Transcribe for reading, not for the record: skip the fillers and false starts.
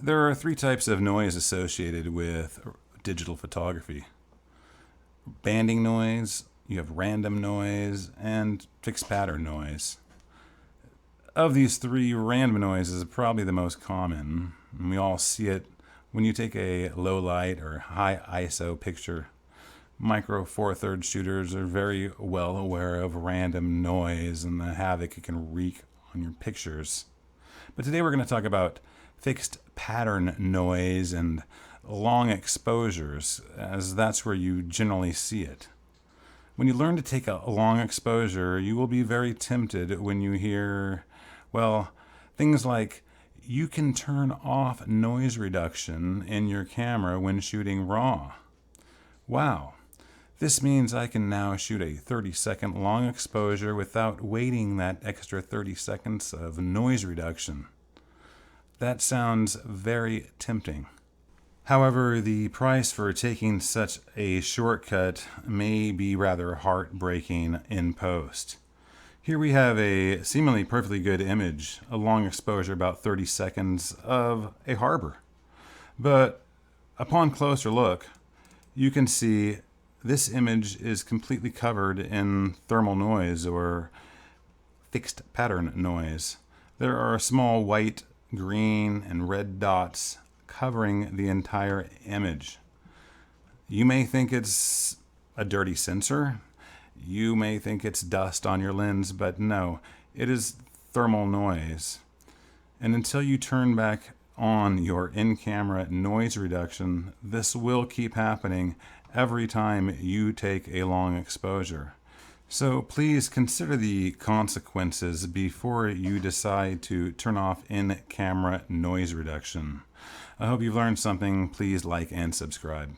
There are three types of noise associated with digital photography: banding noise, you have random noise, and fixed pattern noise. Of these three, random noise is probably the most common, and we all see it when you take a low light or high ISO picture. Micro Four Thirds shooters are very well aware of random noise and the havoc it can wreak on your pictures. But today we're going to talk about fixed pattern noise and long exposures, as that's where you generally see it. When you learn to take a long exposure, you will be very tempted when you hear, well, things like, you can turn off noise reduction in your camera when shooting RAW. Wow, this means I can now shoot a 30-second long exposure without waiting that extra 30 seconds of noise reduction. That sounds very tempting. However, the price for taking such a shortcut may be rather heartbreaking in post. Here we have a seemingly perfectly good image, a long exposure, about 30 seconds, of a harbor. But upon closer look, you can see this image is completely covered in thermal noise or fixed pattern noise. There are small white, green, and red dots covering the entire image. You may think it's a dirty sensor. You may think it's dust on your lens, but no, it is thermal noise. And until you turn back on your in-camera noise reduction, this will keep happening every time you take a long exposure. So please consider the consequences before you decide to turn off in-camera noise reduction. I hope you've learned something. Please like and subscribe.